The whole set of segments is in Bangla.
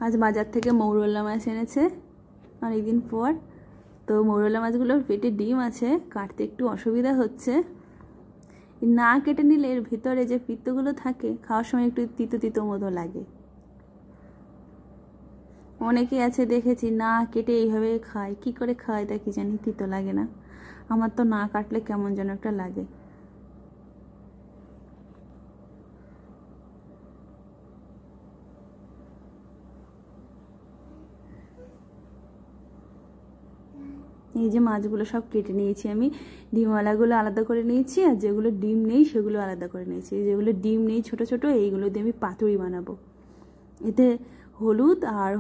আজ বাজার থেকে মৌরলা মাছ এনেছে অনেকদিন পর। তো মৌরলা মাছগুলোর পেটে ডিম আছে, কাটতে একটু অসুবিধা হচ্ছে। না কেটে নিলে এর ভিতরে যে পিত্তগুলো থাকে খাওয়ার সময় একটু তিতো তিতো মতো লাগে। অনেকে আছে দেখেছি না কেটে এইভাবে খায়, কি করে খায় তা কি জানি, তিতো লাগে না। আমার তো না কাটলে কেমন যেন একটা লাগে। এই যে মাছগুলো সব কেটে নিয়েছি আমি, ডিমওয়ালাগুলো আলাদা করে নিয়েছি, আর যেগুলো ডিম নেই সেগুলো আলাদা করে নিয়েছি। যেগুলো ডিম নেই ছোট ছোট, এইগুলো দিয়ে আমি পাতুরি বানাবো। এতে হলুদ আর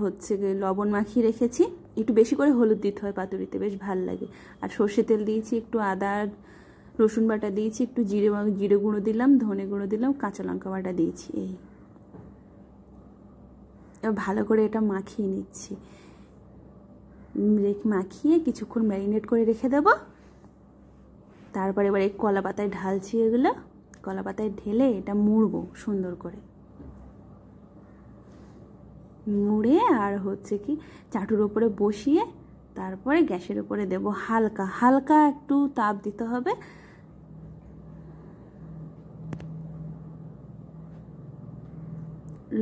লবণ মাখিয়ে রেখেছি। একটু বেশি করে হলুদ দিতে হয় পাতুরিতে, বেশ ভাল লাগে। আর সর্ষে তেল দিয়েছি, একটু আদা রসুন বাটা দিয়েছি, একটু জিরে গুঁড়ো দিলাম, ধনে গুঁড়ো দিলাম, কাঁচা লঙ্কা বাটা দিয়েছি। এই এবার ভালো করে এটা মাখিয়ে নিচ্ছি। মাখিয়ে কিছুক্ষণ ম্যারিনেট করে রেখে দেবো। তারপরে এবার এই কলা পাতায় ঢালছি। এগুলো কলা পাতায় ঢেলে এটা মুড়বো সুন্দর করে, মুড়ে আর চাটুর ওপরে বসিয়ে তারপরে গ্যাসের ওপরে দেব। হালকা হালকা একটু তাপ দিতে হবে।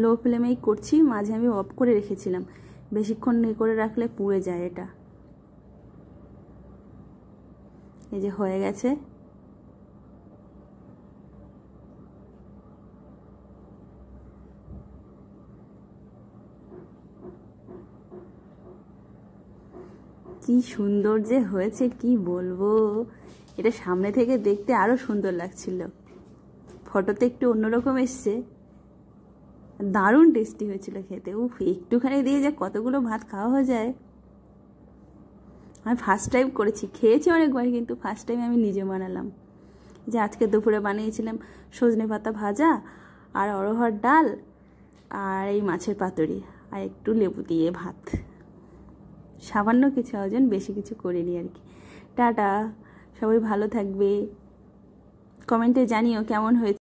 লো ফ্লেমেই করছি, মাঝে আমি অফ করে রেখেছিলাম। বেশিক্ষণ করে রাখলে পুড়ে যায় এটা। এই যে হয়ে গেছে। কি সুন্দর যে হয়েছে কি বলবো। এটা সামনে থেকে দেখতে আরো সুন্দর লাগছিল, ফটোতে একটু অন্যরকম এসছে। দারুণ টেস্টি হয়েছিল খেতে। একটুখানি দিয়ে যে কতগুলো ভাত খাওয়া হয়ে যায়। আমি ফার্স্ট টাইম করেছি, খেয়েছি অনেকবার, কিন্তু ফার্স্ট টাইম আমি নিজে বানালাম। যে আজকে দুপুরে বানিয়েছিলাম সজনে পাতা ভাজা আর অরহর ডাল আর এই মাছের পাতুরি আর একটু লেবু দিয়ে ভাত। সামান্য কিছু আয়োজন, বেশি কিছু করিনি আর কি। টাটা, সবাই ভালো থাকবে। কমেন্টে জানিও কেমন হয়েছে।